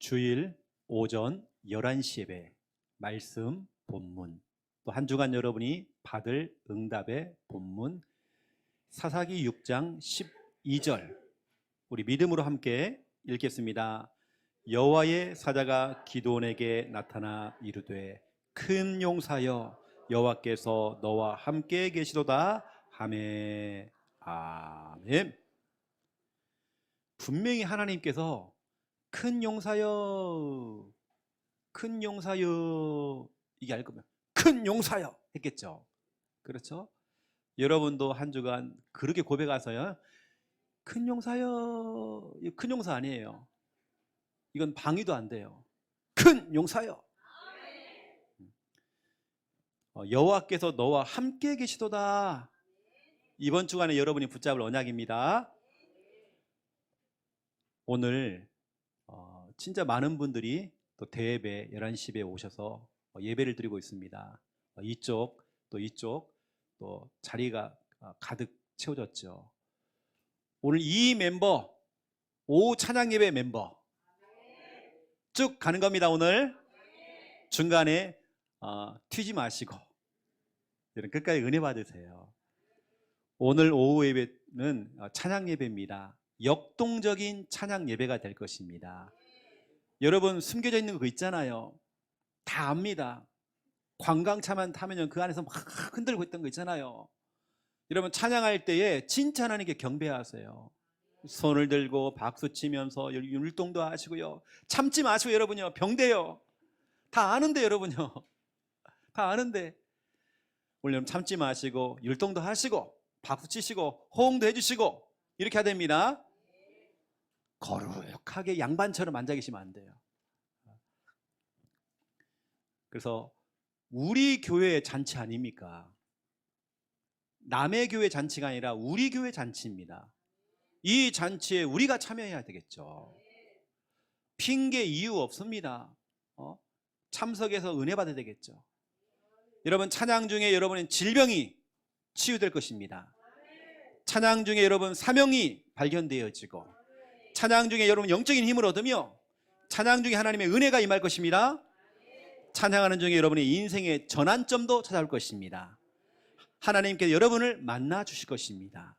주일 오전 11시 예배 말씀 본문, 또 한 주간 여러분이 받을 응답의 본문 사사기 6장 12절 우리 믿음으로 함께 읽겠습니다. 여호와의 사자가 기드온에게 나타나 이르되 큰 용사여 여호와께서 너와 함께 계시도다 하매. 아멘. 분명히 하나님께서 큰 용사여, 큰 용사여, 이게 알 거면 큰 용사여 했겠죠. 그렇죠? 여러분도 한 주간 그렇게 고백하세요. 큰 용사여. 이거 큰 용사 아니에요. 이건 방위도 안 돼요. 큰 용사여. 여호와께서 너와 함께 계시도다. 이번 주간에 여러분이 붙잡을 언약입니다. 오늘 진짜 많은 분들이 또 대예배 11시에 오셔서 예배를 드리고 있습니다. 이쪽 또 이쪽 또 자리가 가득 채워졌죠. 오늘 이 멤버, 오후 찬양 예배 멤버 쭉 가는 겁니다. 오늘 중간에 튀지 마시고 여러분 끝까지 은혜 받으세요. 오늘 오후 예배는 찬양 예배입니다. 역동적인 찬양 예배가 될 것입니다. 여러분 숨겨져 있는 거 있잖아요. 다 압니다. 관광차만 타면 그 안에서 막 흔들고 있던 거 있잖아요. 여러분 찬양할 때에 진짜 하나님께 경배하세요. 손을 들고 박수 치면서 율동도 하시고요. 참지 마시고 여러분요. 병돼요. 다 아는데 여러분요. 다 아는데 오늘 여러분 참지 마시고 율동도 하시고 박수 치시고 호응도 해주시고 이렇게 해야 됩니다. 거룩하게 양반처럼 앉아 계시면 안 돼요. 그래서 우리 교회의 잔치 아닙니까? 남의 교회 잔치가 아니라 우리 교회 잔치입니다. 이 잔치에 우리가 참여해야 되겠죠. 핑계 이유 없습니다. 참석해서 은혜 받아야 되겠죠. 여러분 찬양 중에 여러분의 질병이 치유될 것입니다. 찬양 중에 여러분 사명이 발견되어지고 찬양 중에 여러분 영적인 힘을 얻으며 찬양 중에 하나님의 은혜가 임할 것입니다. 찬양하는 중에 여러분의 인생의 전환점도 찾아올 것입니다. 하나님께서 여러분을 만나 주실 것입니다.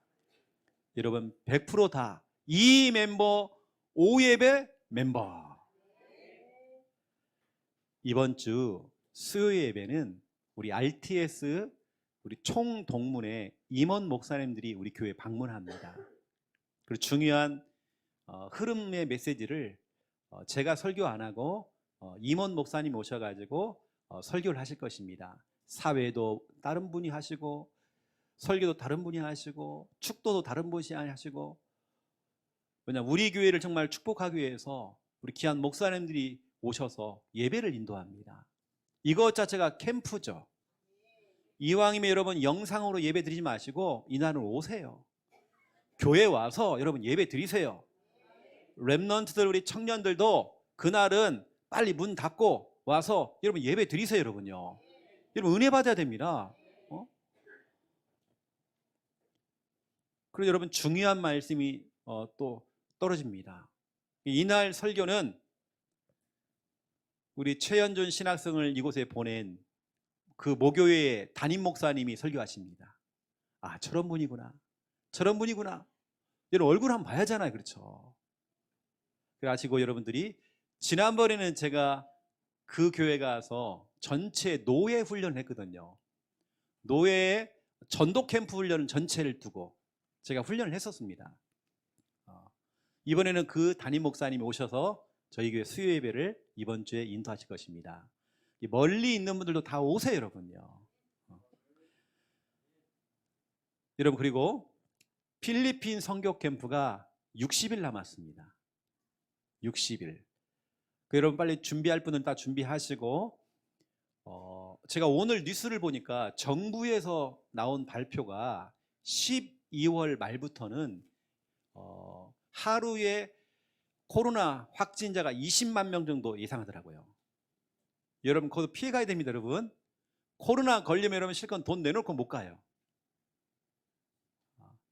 여러분 100% 다 이 멤버 오예배 멤버. 이번 주 수요 예배는 우리 RTS 우리 총동문회 임원 목사님들이 우리 교회 방문합니다. 그리고 중요한 흐름의 메시지를 제가 설교 안 하고 임원 목사님 오셔가지고 설교를 하실 것입니다. 사회도 다른 분이 하시고 설교도 다른 분이 하시고 축도도 다른 분이 하시고, 왜냐하면 우리 교회를 정말 축복하기 위해서 우리 귀한 목사님들이 오셔서 예배를 인도합니다. 이것 자체가 캠프죠. 이왕이면 여러분 영상으로 예배 드리지 마시고 이날은 오세요. 교회 와서 여러분 예배 드리세요. 렘넌트들 우리 청년들도 그날은 빨리 문 닫고 와서 여러분 예배 드리세요. 여러분요. 여러분 은혜 받아야 됩니다. 그리고 여러분 중요한 말씀이 또 떨어집니다. 이날 설교는 우리 최현준 신학생을 이곳에 보낸 그 모교회의 담임 목사님이 설교하십니다. 아, 저런 분이구나. 저런 분이구나. 여러분 얼굴 한번 봐야잖아요. 그렇죠? 그러시고 여러분들이 지난번에는 제가 그 교회 가서 전체 노예 훈련을 했거든요. 노예 전도 캠프 훈련을 전체를 두고 제가 훈련을 했었습니다. 이번에는 그 담임 목사님이 오셔서 저희 교회 수요 예배를 이번 주에 인도하실 것입니다. 멀리 있는 분들도 다 오세요. 여러분요. 여러분 그리고 필리핀 선교 캠프가 60일 남았습니다. 60일. 여러분 빨리 준비할 분은 다 준비하시고, 제가 오늘 뉴스를 보니까 정부에서 나온 발표가 12월 말부터는 하루에 코로나 확진자가 20만 명 정도 예상하더라고요. 여러분 거기서 피해 가야 됩니다. 여러분 코로나 걸리면 여러분 실컷 돈 내놓고 못 가요.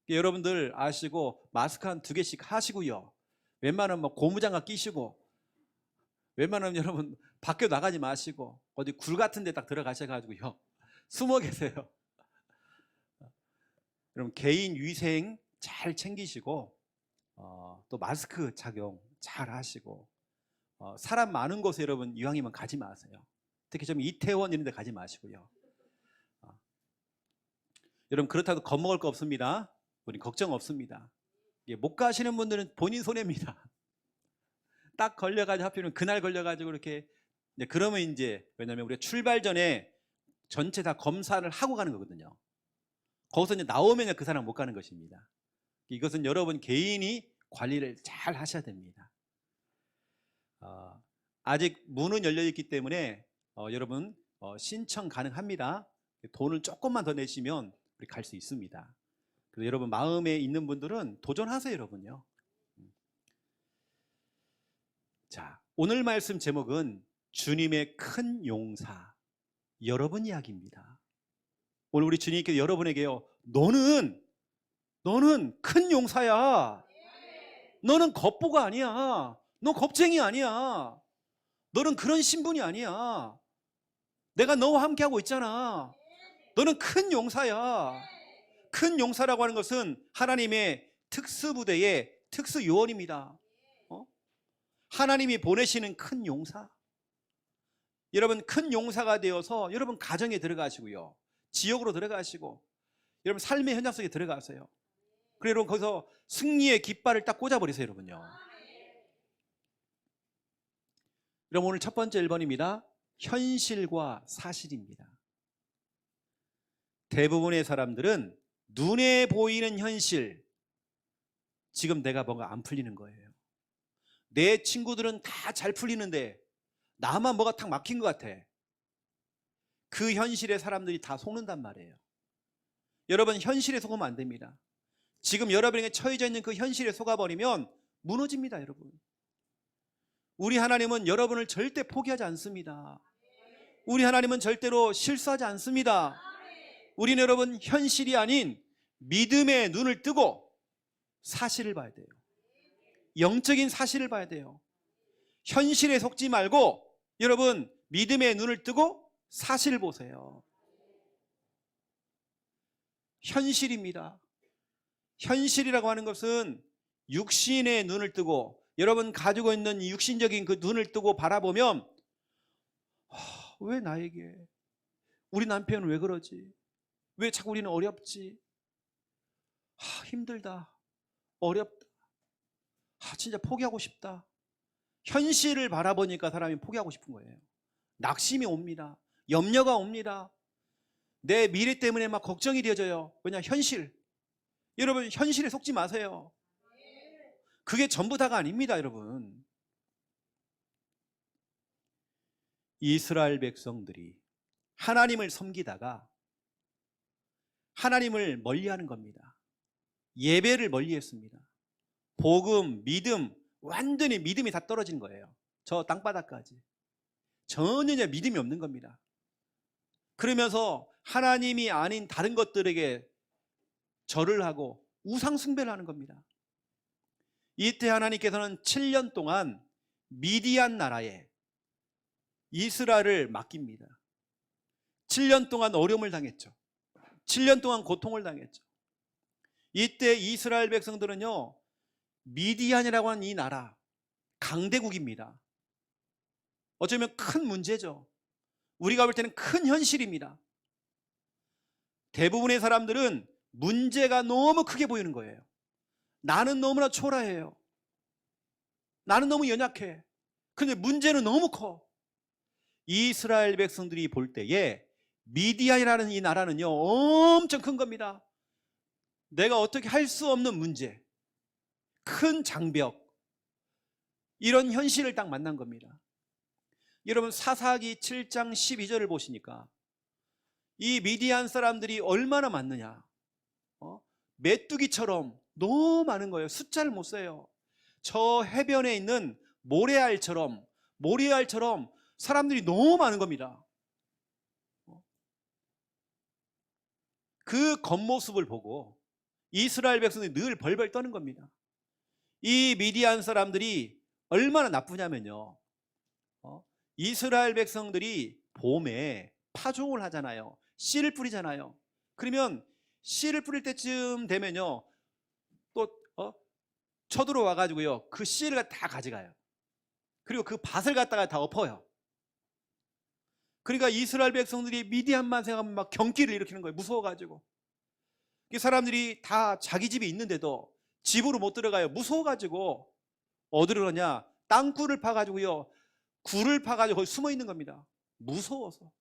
여러분들 아시고 마스크 한 2개씩 하시고요. 웬만하면 고무장갑 끼시고 웬만하면 여러분 밖에 나가지 마시고 어디 굴 같은 데 딱 들어가셔가지고요 숨어 계세요. 여러분 개인 위생 잘 챙기시고 또 마스크 착용 잘 하시고 사람 많은 곳에 여러분 이왕이면 가지 마세요. 특히 좀 이태원 이런 데 가지 마시고요. 여러분 그렇다고 겁먹을 거 없습니다. 우리 걱정 없습니다. 못 가시는 분들은 본인 손해입니다. 딱 걸려가지고 하필이면 그날 걸려가지고 이렇게 그러면 이제 왜냐하면 우리가 출발 전에 전체 다 검사를 하고 가는 거거든요. 거기서 이제 나오면 그 사람 못 가는 것입니다. 이것은 여러분 개인이 관리를 잘 하셔야 됩니다. 아직 문은 열려 있기 때문에 여러분 신청 가능합니다. 돈을 조금만 더 내시면 우리 갈 수 있습니다. 그래서 여러분 마음에 있는 분들은 도전하세요, 여러분요. 자, 오늘 말씀 제목은 주님의 큰 용사, 여러분 이야기입니다. 오늘 우리 주님께서 여러분에게요, 너는 큰 용사야. 너는 겁보가 아니야. 너 겁쟁이 아니야. 너는 그런 신분이 아니야. 내가 너와 함께하고 있잖아. 너는 큰 용사야. 큰 용사라고 하는 것은 하나님의 특수부대의 특수요원입니다. 하나님이 보내시는 큰 용사. 여러분 큰 용사가 되어서 여러분 가정에 들어가시고요, 지역으로 들어가시고 여러분 삶의 현장 속에 들어가세요. 그리고 여러분 거기서 승리의 깃발을 딱 꽂아버리세요, 여러분요. 여러분 오늘 첫 번째 1번입니다. 현실과 사실입니다. 대부분의 사람들은 눈에 보이는 현실, 지금 내가 뭔가 안 풀리는 거예요. 내 친구들은 다 잘 풀리는데 나만 뭐가 탁 막힌 것 같아. 그 현실에 사람들이 다 속는단 말이에요. 여러분 현실에 속으면 안 됩니다. 지금 여러분에게 처해져 있는 그 현실에 속아버리면 무너집니다, 여러분. 우리 하나님은 여러분을 절대 포기하지 않습니다. 우리 하나님은 절대로 실수하지 않습니다. 우리는 여러분 현실이 아닌 믿음의 눈을 뜨고 사실을 봐야 돼요. 영적인 사실을 봐야 돼요. 현실에 속지 말고 여러분 믿음의 눈을 뜨고 사실을 보세요. 현실입니다. 현실이라고 하는 것은 육신의 눈을 뜨고 여러분 가지고 있는 육신적인 그 눈을 뜨고 바라보면 왜 나에게, 우리 남편은 왜 그러지? 왜 자꾸 우리는 어렵지? 힘들다, 어렵다, 진짜 포기하고 싶다. 현실을 바라보니까 사람이 포기하고 싶은 거예요. 낙심이 옵니다. 염려가 옵니다. 내 미래 때문에 막 걱정이 되어져요. 왜냐? 현실. 여러분 현실에 속지 마세요. 그게 전부 다가 아닙니다, 여러분. 이스라엘 백성들이 하나님을 섬기다가 하나님을 멀리하는 겁니다. 예배를 멀리했습니다. 복음, 믿음, 완전히 믿음이 다 떨어진 거예요. 저 땅바닥까지 전혀 믿음이 없는 겁니다. 그러면서 하나님이 아닌 다른 것들에게 절을 하고 우상 숭배를 하는 겁니다. 이때 하나님께서는 7년 동안 미디안 나라에 이스라엘을 맡깁니다. 7년 동안 어려움을 당했죠. 7년 동안 고통을 당했죠. 이때 이스라엘 백성들은요, 미디안이라고 하는 이 나라, 강대국입니다. 어쩌면 큰 문제죠. 우리가 볼 때는 큰 현실입니다. 대부분의 사람들은 문제가 너무 크게 보이는 거예요. 나는 너무나 초라해요. 나는 너무 연약해. 그런데 문제는 너무 커. 이스라엘 백성들이 볼 때에 미디안이라는 이 나라는요, 엄청 큰 겁니다. 내가 어떻게 할 수 없는 문제, 큰 장벽, 이런 현실을 딱 만난 겁니다. 여러분 사사기 7장 12절을 보시니까 이 미디안 사람들이 얼마나 많느냐, 메뚜기처럼 너무 많은 거예요. 숫자를 못 세요. 저 해변에 있는 모래알처럼 사람들이 너무 많은 겁니다. 그 겉모습을 보고 이스라엘 백성들이 늘 벌벌 떠는 겁니다. 이 미디안 사람들이 얼마나 나쁘냐면요, 이스라엘 백성들이 봄에 파종을 하잖아요. 씨를 뿌리잖아요. 그러면 씨를 뿌릴 때쯤 되면요, 또 쳐들어와 가지고요, 그 씨를 다 가져가요. 그리고 그 밭을 갖다가 다 엎어요. 그러니까 이스라엘 백성들이 미디안만 생각하면 막 경기를 일으키는 거예요. 무서워가지고. 사람들이 다 자기 집이 있는데도 집으로 못 들어가요. 무서워가지고 어디로 가냐? 땅굴을 파가지고요, 굴을 파가지고 거기 숨어 있는 겁니다. 무서워서.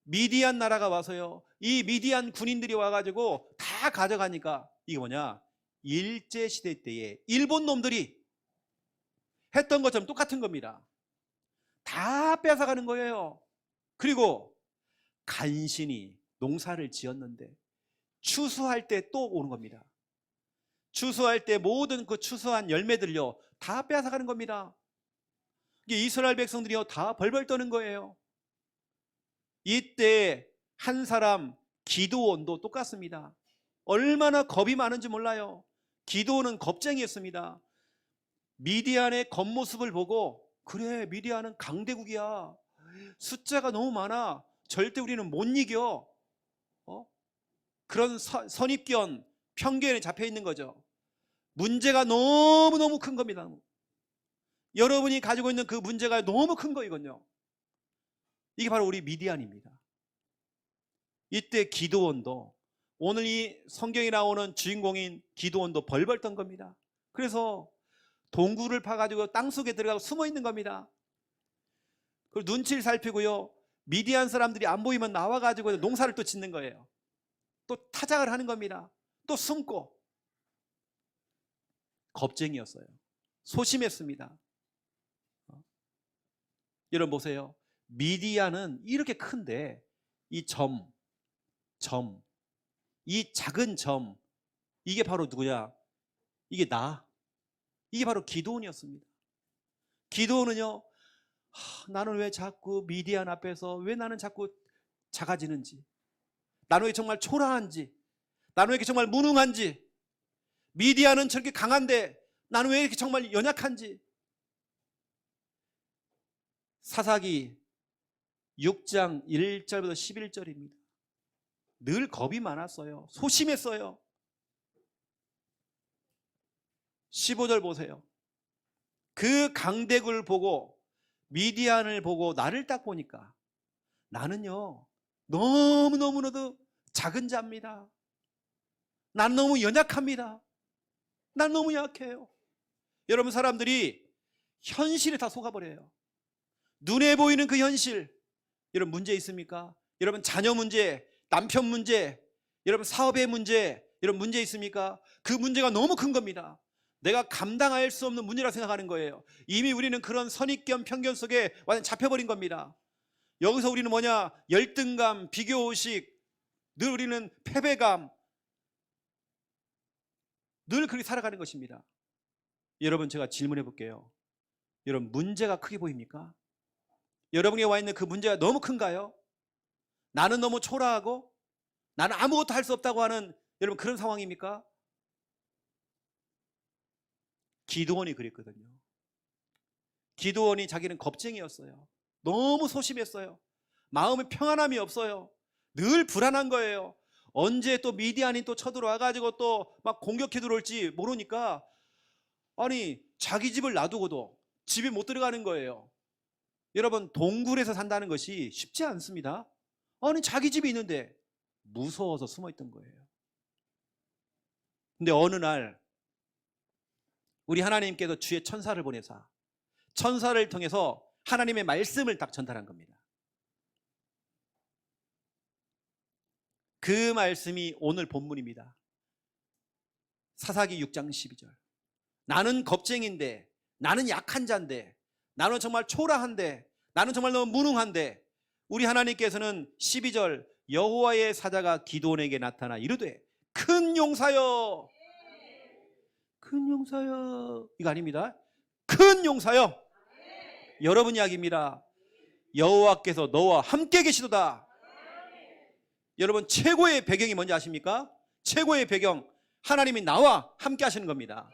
미디안 나라가 와서요, 이 미디안 군인들이 와가지고 다 가져가니까 이게 뭐냐? 일제시대 때에 일본 놈들이 했던 것처럼 똑같은 겁니다. 다 뺏어가는 거예요. 그리고 간신히 농사를 지었는데 추수할 때 또 오는 겁니다. 추수할 때 모든 그 추수한 열매들요 다 뺏어가는 겁니다. 이게 이스라엘 백성들이요 다 벌벌 떠는 거예요. 이때 한 사람 기드온도 똑같습니다. 얼마나 겁이 많은지 몰라요. 기드온은 겁쟁이였습니다. 미디안의 겉모습을 보고, 그래, 미디안은 강대국이야, 숫자가 너무 많아, 절대 우리는 못 이겨, 그런 선입견, 편견에 잡혀 있는 거죠. 문제가 너무너무 큰 겁니다. 여러분이 가지고 있는 그 문제가 너무 큰 거이거든요. 이게 바로 우리 미디안입니다. 이때 기드온도, 오늘 이 성경에 나오는 주인공인 기드온도 벌벌 떤 겁니다. 그래서 동굴을 파가지고 땅속에 들어가고 숨어 있는 겁니다. 그리고 눈치를 살피고요, 미디안 사람들이 안 보이면 나와가지고 농사를 또 짓는 거예요. 또 타작을 하는 겁니다. 또 숨고. 겁쟁이였어요. 소심했습니다. 여러분 보세요. 미디안은 이렇게 큰데 이 이 작은 점, 이게 바로 누구냐? 이게 이게 바로 기드온이었습니다. 기드온은요, 나는 왜 자꾸 미디안 앞에서 왜 나는 자꾸 작아지는지, 나는 왜 정말 초라한지, 나는 왜 이렇게 정말 무능한지, 미디안은 저렇게 강한데 나는 왜 이렇게 정말 연약한지. 사사기 6장 1절부터 11절입니다. 늘 겁이 많았어요. 소심했어요. 15절 보세요. 그 강대국을 보고, 미디안을 보고 나를 딱 보니까 나는요 너무너무나도 작은 자입니다. 난 너무 연약합니다. 난 너무 약해요. 여러분, 사람들이 현실에 다 속아버려요. 눈에 보이는 그 현실. 여러분, 문제 있습니까? 여러분, 자녀 문제, 남편 문제, 여러분 사업의 문제, 여러분 문제 있습니까? 그 문제가 너무 큰 겁니다. 내가 감당할 수 없는 문제라 생각하는 거예요. 이미 우리는 그런 선입견, 편견 속에 완전 잡혀버린 겁니다. 여기서 우리는 뭐냐? 열등감, 비교의식, 늘 우리는 패배감, 늘 그렇게 살아가는 것입니다. 여러분, 제가 질문해 볼게요. 여러분, 문제가 크게 보입니까? 여러분이 와 있는 그 문제가 너무 큰가요? 나는 너무 초라하고 나는 아무것도 할 수 없다고 하는 여러분 그런 상황입니까? 기드온이 그랬거든요. 기드온이 자기는 겁쟁이였어요. 너무 소심했어요. 마음에 평안함이 없어요. 늘 불안한 거예요. 언제 또 미디안이 또 쳐들어와가지고 또 막 공격해 들어올지 모르니까, 아니 자기 집을 놔두고도 집에 못 들어가는 거예요. 여러분, 동굴에서 산다는 것이 쉽지 않습니다. 아니 자기 집이 있는데 무서워서 숨어있던 거예요. 근데 어느 날 우리 하나님께서 주의 천사를 보내사 천사를 통해서 하나님의 말씀을 딱 전달한 겁니다. 그 말씀이 오늘 본문입니다. 사사기 6장 12절. 나는 겁쟁인데, 나는 약한 자인데, 나는 정말 초라한데, 나는 정말 너무 무능한데, 우리 하나님께서는 12절, 여호와의 사자가 기드온에게 나타나 이르되 큰 용사여, 큰 용사여, 이거 아닙니다. 큰 용사여, 여러분 이야기입니다. 여호와께서 너와 함께 계시도다. 여러분, 최고의 배경이 뭔지 아십니까? 최고의 배경, 하나님이 나와 함께 하시는 겁니다.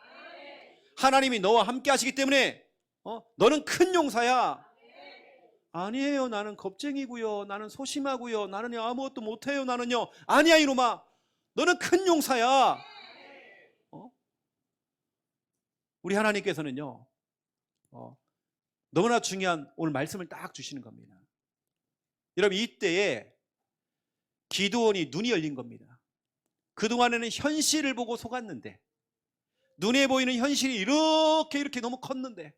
하나님이 너와 함께 하시기 때문에 너는 큰 용사야. 아니에요. 나는 겁쟁이고요. 나는 소심하고요. 나는 아무것도 못해요. 나는요. 아니야 이놈아. 너는 큰 용사야. 우리 하나님께서는요. 너무나 중요한 오늘 말씀을 딱 주시는 겁니다. 여러분 이때에 기드온이 눈이 열린 겁니다. 그동안에는 현실을 보고 속았는데, 눈에 보이는 현실이 이렇게 너무 컸는데,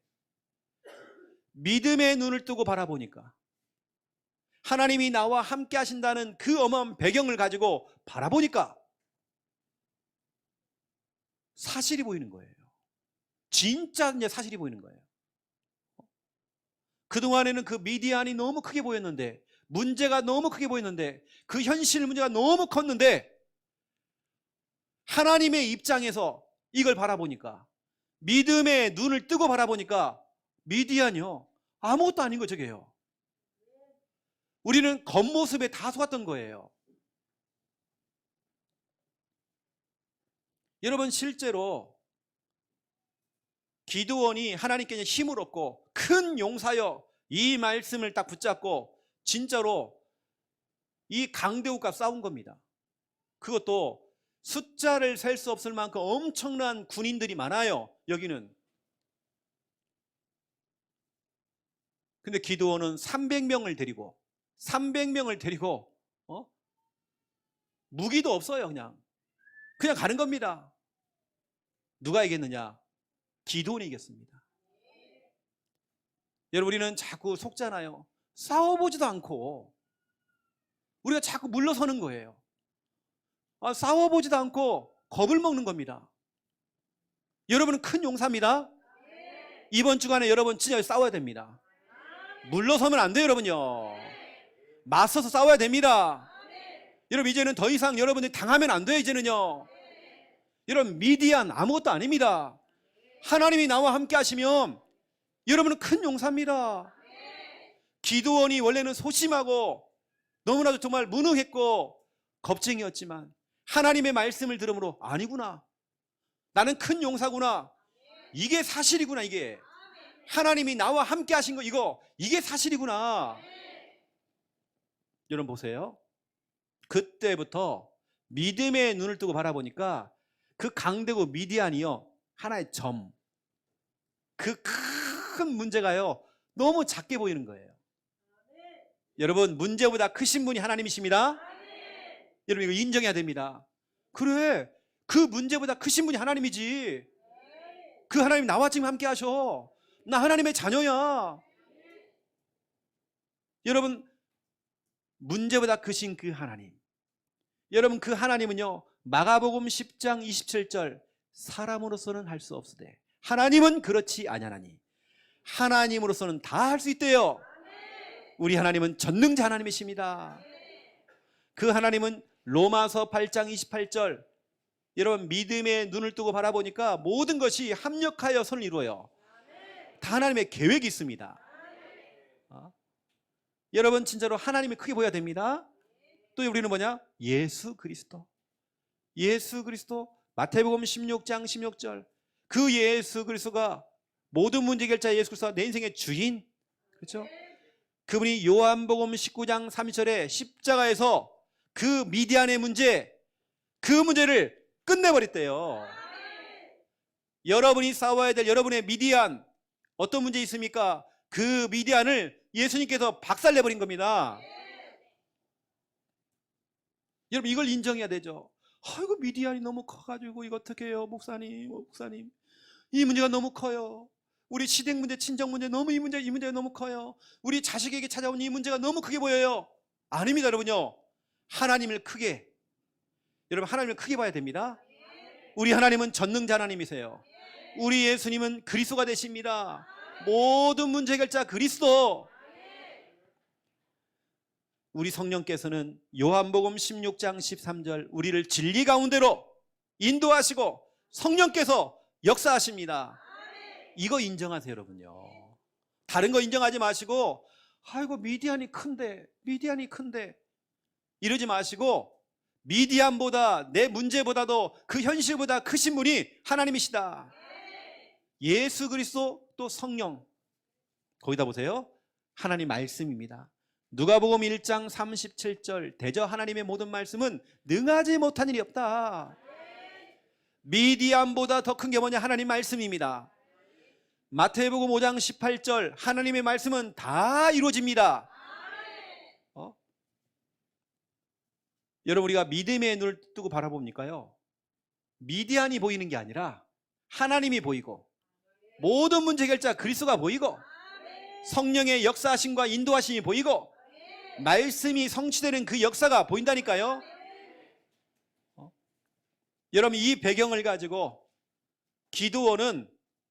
믿음의 눈을 뜨고 바라보니까, 하나님이 나와 함께 하신다는 그 어마어마한 배경을 가지고 바라보니까 사실이 보이는 거예요. 진짜 이제 사실이 보이는 거예요. 그동안에는 그 미디안이 너무 크게 보였는데, 문제가 너무 크게 보였는데, 그 현실 문제가 너무 컸는데, 하나님의 입장에서 이걸 바라보니까, 믿음의 눈을 뜨고 바라보니까 미디안이요 아무것도 아닌 거 저게요. 우리는 겉모습에 다 속았던 거예요. 여러분 실제로 기드온이 하나님께 힘을 얻고 큰 용사여 이 말씀을 딱 붙잡고 진짜로 이 강대국과 싸운 겁니다. 그것도 숫자를 셀 수 없을 만큼 엄청난 군인들이 많아요. 여기는. 근데 기드온은 300명을 데리고 무기도 없어요. 그냥 가는 겁니다. 누가 이겼느냐? 기드온이 이겼습니다. 여러분 우리는 자꾸 속잖아요. 싸워보지도 않고 우리가 자꾸 물러서는 거예요. 싸워보지도 않고 겁을 먹는 겁니다. 여러분은 큰 용사입니다. 이번 주간에 여러분 진짜 싸워야 됩니다. 물러서면 안 돼요. 여러분요, 맞서서 싸워야 됩니다. 여러분 이제는 더 이상 여러분들이 당하면 안 돼요. 이제는요, 여러분 미디안 아무것도 아닙니다. 하나님이 나와 함께 하시면 여러분은 큰 용사입니다. 기드온이 원래는 소심하고 너무나도 정말 무능했고 겁쟁이였지만 하나님의 말씀을 들음으로 아니구나, 나는 큰 용사구나, 이게 사실이구나, 이게 하나님이 나와 함께 하신 거, 이게 사실이구나. 여러분 보세요. 그때부터 믿음의 눈을 뜨고 바라보니까 그 강대국 미디안이요 하나의 점, 그 큰 문제가요 너무 작게 보이는 거예요. 여러분 문제보다 크신 분이 하나님이십니다. 여러분 이거 인정해야 됩니다. 그래, 그 문제보다 크신 분이 하나님이지. 그 하나님 나와 지금 함께 하셔. 나 하나님의 자녀야. 여러분 문제보다 크신 그 하나님, 여러분 그 하나님은요 마가복음 10장 27절 사람으로서는 할 수 없으되 하나님은 그렇지 아니하나니 하나님으로서는 다 할 수 있대요. 우리 하나님은 전능자 하나님이십니다. 그 하나님은 로마서 8장 28절, 여러분 믿음의 눈을 뜨고 바라보니까 모든 것이 합력하여 선을 이루어요. 다 하나님의 계획이 있습니다. 여러분 진짜로 하나님이 크게 보여야 됩니다. 또 우리는 뭐냐? 예수 그리스도. 마태복음 16장 16절, 그 예수 그리스도가 모든 문제 해결자 예수 그리스도가 내 인생의 주인, 그렇죠? 그분이 요한복음 19장 3절에 십자가에서 그 미디안의 문제, 그 문제를 끝내버렸대요. 여러분이 싸워야 될 여러분의 미디안, 어떤 문제 있습니까? 그 미디안을 예수님께서 박살내버린 겁니다. 여러분 이걸 인정해야 되죠. 아이고 미디안이 너무 커가지고 이거 어떻게 해요? 목사님 이 문제가 너무 커요. 우리 시댁 문제, 친정 문제, 너무 이 문제가 너무 커요. 우리 자식에게 찾아온 이 문제가 너무 크게 보여요. 아닙니다. 여러분요, 하나님을 크게 봐야 됩니다. 우리 하나님은 전능자 하나님이세요. 우리 예수님은 그리스도가 되십니다. 모든 문제 해결자 그리스도. 우리 성령께서는 요한복음 16장 13절 우리를 진리 가운데로 인도하시고 성령께서 역사하십니다. 이거 인정하세요. 여러분요, 다른 거 인정하지 마시고 아이고 미디안이 큰데 이러지 마시고, 미디안보다 내 문제보다도 그 현실보다 크신 분이 하나님이시다. 예수 그리스도 또 성령, 거기다 보세요. 하나님 말씀입니다. 누가복음 1장 37절 대저 하나님의 모든 말씀은 능하지 못한 일이 없다. 미디안보다 더 큰 게 뭐냐? 하나님 말씀입니다. 마태복음 5장 18절 하나님의 말씀은 다 이루어집니다. 여러분, 우리가 믿음의 눈을 뜨고 바라봅니까요? 미디안이 보이는 게 아니라 하나님이 보이고 모든 문제 해결자 그리스도가 보이고 성령의 역사하심과 인도하심이 보이고 말씀이 성취되는 그 역사가 보인다니까요. 여러분, 이 배경을 가지고 기드온은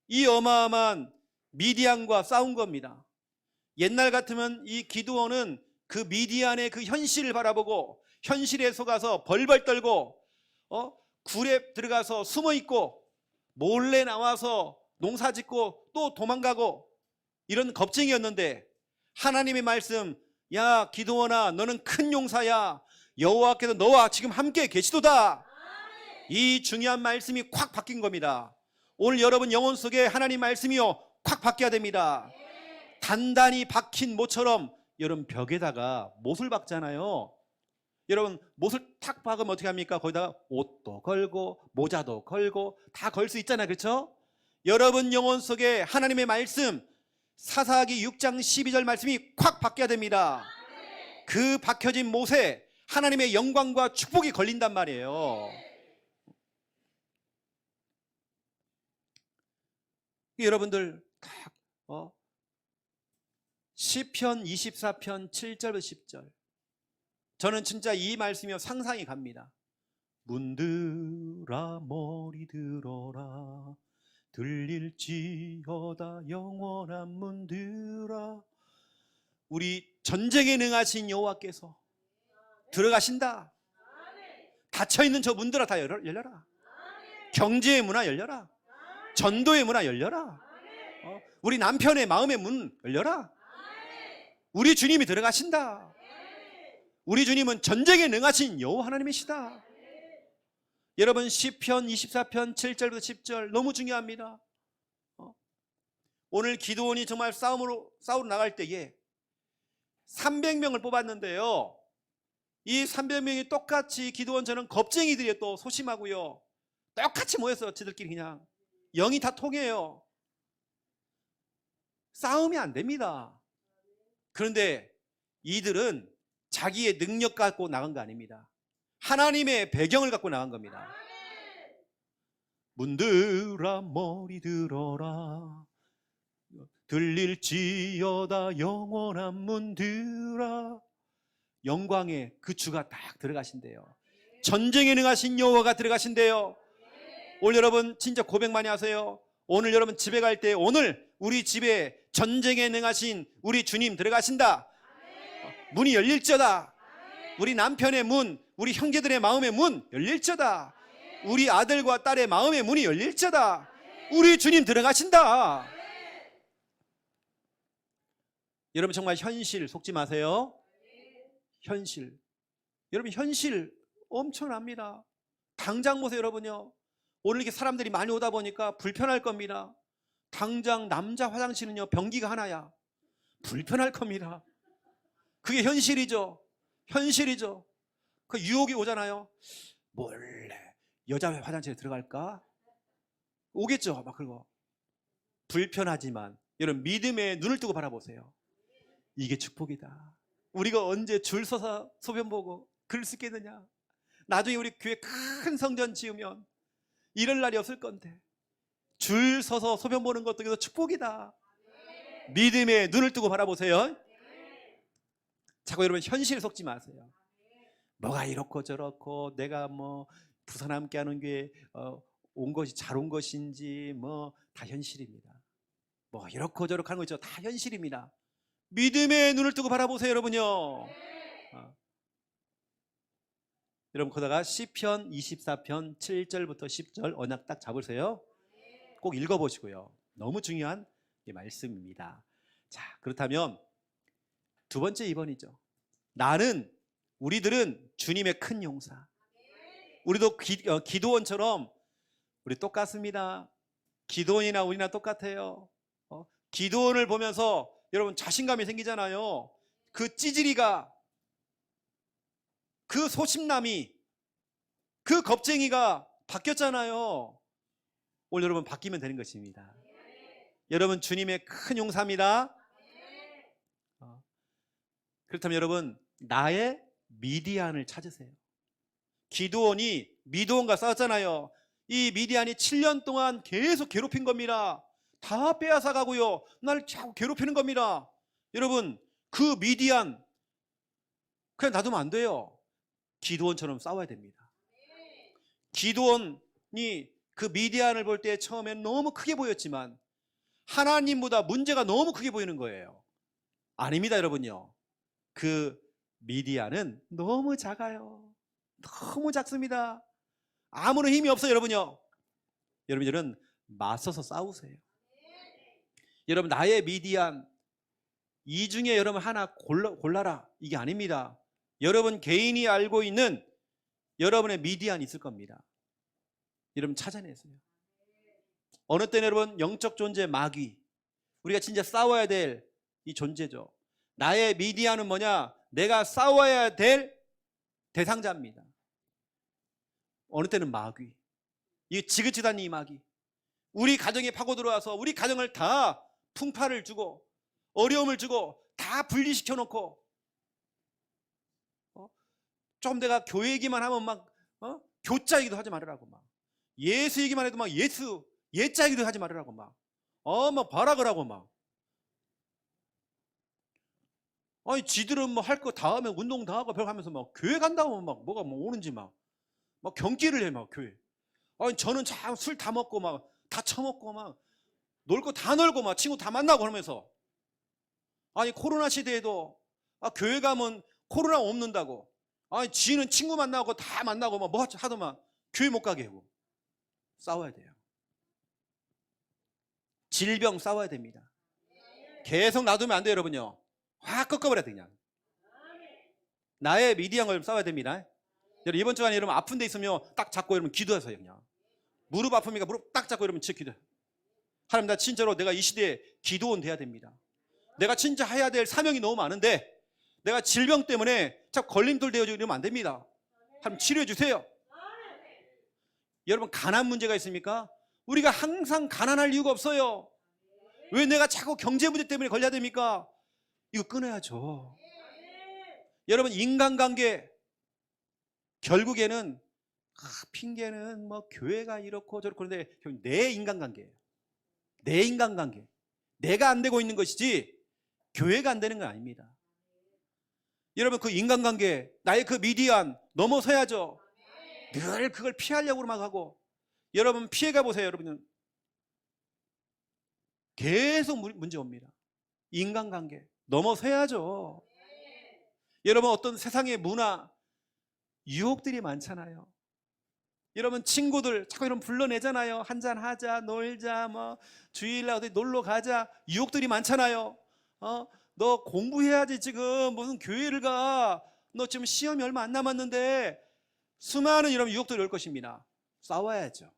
이 어마어마한 미디안과 싸운 겁니다. 옛날 같으면 이 기드온은 그 미디안의 그 현실을 바라보고 현실에 속아서 벌벌 떨고 굴에 들어가서 숨어 있고 몰래 나와서 농사 짓고 또 도망가고 이런 겁쟁이였는데, 하나님의 말씀, 야 기드온아 너는 큰 용사야, 여호와께서 너와 지금 함께 계시도다. 이 중요한 말씀이 콱 바뀐 겁니다. 오늘 여러분 영혼 속에 하나님 말씀이요 콱 바뀌어야 됩니다. 단단히 박힌 모처럼 여러분 벽에다가 못을 박잖아요. 여러분 못을 탁 박으면 어떻게 합니까? 거기다가 옷도 걸고 모자도 걸고 다 걸 수 있잖아요. 그렇죠? 여러분 영혼 속에 하나님의 말씀, 사사기 6장 12절 말씀이 콱 바뀌어야 됩니다. 그 박혀진 못에 하나님의 영광과 축복이 걸린단 말이에요. 여러분들 딱 시편 24편 7절부터 10절, 저는 진짜 이 말씀이 상상이 갑니다. 문들아 머리 들어라, 들릴지어다 영원한 문들아. 우리 전쟁에 능하신 여호와께서 들어가신다. 닫혀있는 저 문들아 다 열려라. 경제의 문화 열려라. 전도의 문화 열려라. 우리 남편의 마음의 문 열려라. 우리 주님이 들어가신다. 우리 주님은 전쟁에 능하신 여호와 하나님이시다. 여러분 시편 24편 7절부터 10절 너무 중요합니다. 오늘 기드온이 정말 싸우러 나갈 때에 300명을 뽑았는데요, 이 300명이 똑같이 기드온처럼 겁쟁이들이 또 소심하고요, 똑같이 모였어요. 지들끼리 그냥 영이 다 통해요. 싸움이 안 됩니다. 그런데 이들은 자기의 능력 갖고 나간 거 아닙니다. 하나님의 배경을 갖고 나간 겁니다. 문들아 머리 들어라, 들릴지어다 영원한 문들아. 영광의 그 주가 딱 들어가신대요. 전쟁에 능하신 여호와가 들어가신대요. 오늘 여러분 진짜 고백 많이 하세요. 오늘 여러분 집에 갈 때 오늘 우리 집에 전쟁에 능하신 우리 주님 들어가신다. 문이 열릴지어다. 우리 남편의 문, 우리 형제들의 마음의 문 열릴지어다. 우리 아들과 딸의 마음의 문이 열릴지어다. 우리 주님 들어가신다. 여러분 정말 현실 속지 마세요. 현실. 여러분 현실 엄청납니다. 당장 보세요. 여러분요, 오늘 이렇게 사람들이 많이 오다 보니까 불편할 겁니다. 당장 남자 화장실은요 변기가 하나야. 불편할 겁니다. 그게 현실이죠. 현실이죠. 그 유혹이 오잖아요. 몰래 여자 화장실에 들어갈까? 오겠죠. 막 그러고. 불편하지만 여러분 믿음의 눈을 뜨고 바라보세요. 이게 축복이다. 우리가 언제 줄 서서 소변 보고 그럴 수 있겠느냐. 나중에 우리 교회 큰 성전 지으면 이럴 날이 없을 건데 줄 서서 소변 보는 것도 그래서 축복이다. 믿음의 눈을 뜨고 바라보세요. 자꾸 여러분 현실 속지 마세요. 뭐가 이렇고 저렇고 내가 뭐 부산 함께하는 교회 온 것이 잘 온 것인지 뭐 다 현실입니다. 뭐 이렇고 저렇고 하는 거 있죠. 다 현실입니다. 믿음의 눈을 뜨고 바라보세요. 여러분요. 여러분 거다가 시편 24편 7절부터 10절 언약 딱 잡으세요. 꼭 읽어보시고요. 너무 중요한 말씀입니다. 자, 그렇다면 두 번째 2번이죠. 우리들은 주님의 큰 용사. 우리도 기드온처럼 우리 똑같습니다. 기드온이나 우리나 똑같아요. 기드온을 보면서 여러분 자신감이 생기잖아요. 그 찌질이가, 그 소심남이, 그 겁쟁이가 바뀌었잖아요. 오늘 여러분 바뀌면 되는 것입니다. 여러분 주님의 큰 용사입니다. 그렇다면 여러분 나의 미디안을 찾으세요. 기드온이 미드온과 싸웠잖아요. 이 미디안이 7년 동안 계속 괴롭힌 겁니다. 다 빼앗아 가고요. 날 자꾸 괴롭히는 겁니다. 여러분 그 미디안 그냥 놔두면 안 돼요. 기드온처럼 싸워야 됩니다. 기드온이 그 미디안을 볼 때 처음엔 너무 크게 보였지만 하나님보다 문제가 너무 크게 보이는 거예요. 아닙니다, 여러분요. 그 미디안은 너무 작아요. 너무 작습니다. 아무런 힘이 없어요, 여러분요. 여러분들은 맞서서 싸우세요. 여러분 나의 미디안 이 중에 여러분 하나 골라라, 이게 아닙니다. 여러분 개인이 알고 있는 여러분의 미디안이 있을 겁니다. 여러분 찾아내세요. 어느 때는 여러분 영적 존재 마귀, 우리가 진짜 싸워야 될 이 존재죠. 나의 미디안은 뭐냐? 내가 싸워야 될 대상자입니다. 어느 때는 마귀, 이 지긋지긋한 이 마귀, 우리 가정에 파고 들어와서 우리 가정을 다 풍파를 주고 어려움을 주고 다 분리시켜 놓고 좀 내가 교회 얘기만 하면 막 교자 얘기도 하지 말으라고, 막 예수 얘기만 해도 막 예수 예자 얘기도 하지 말으라고, 막 막 발악을 하고, 막 아니 지들은 뭐 할 거 다 하면 운동 다 하고 별 하면서 막 교회 간다고 막 뭐가 뭐 오는지 막 경기를 해, 막 교회. 아니 저는 참 술 다 먹고 막 다 처먹고 막 놀 거 다 놀고 막 친구 다 만나고 그러면서, 아니 코로나 시대에도 교회 가면 코로나 없는다고, 아니 지는 친구 만나고 다 만나고 막 뭐 하더만 교회 못 가게 하고. 싸워야 돼요. 질병 싸워야 됩니다. 계속 놔두면 안 돼요, 여러분요. 확 꺾어버려야 돼, 그냥. 나의 미디안을 싸워야 됩니다. 여러분 이번 주간에 여러분 아픈 데 있으면 딱 잡고 여러분 기도하세요. 그냥 무릎 아프니까 무릎 딱 잡고 여러분 진짜 기도해. 하나님, 나 진짜로 내가 이 시대에 기도원 돼야 됩니다. 내가 진짜 해야 될 사명이 너무 많은데 내가 질병 때문에 자꾸 걸림돌 되어지고 이러면 안 됩니다. 하나님 치료해 주세요. 여러분 가난 문제가 있습니까? 우리가 항상 가난할 이유가 없어요. 왜 내가 자꾸 경제 문제 때문에 걸려야 됩니까? 이거 끊어야죠. 여러분 인간관계 결국에는 핑계는 뭐 교회가 이렇고 저렇고, 그런데 내 인간관계예요. 내 인간관계, 내가 안 되고 있는 것이지 교회가 안 되는 건 아닙니다. 여러분 그 인간관계, 나의 그 미디안 넘어서야죠. 늘 그걸 피하려고 막 하고. 여러분 피해가 보세요. 여러분은 계속 문제 옵니다. 인간관계 넘어서야죠. 여러분 어떤 세상의 문화 유혹들이 많잖아요. 여러분 친구들 자꾸 이런 불러내잖아요. 한잔 하자, 놀자, 뭐 주일날 어디 놀러 가자. 유혹들이 많잖아요. 너 공부해야지, 지금 무슨 교회를 가. 너 지금 시험이 얼마 안 남았는데. 수많은 이런 유혹들이 올 것입니다. 싸워야죠.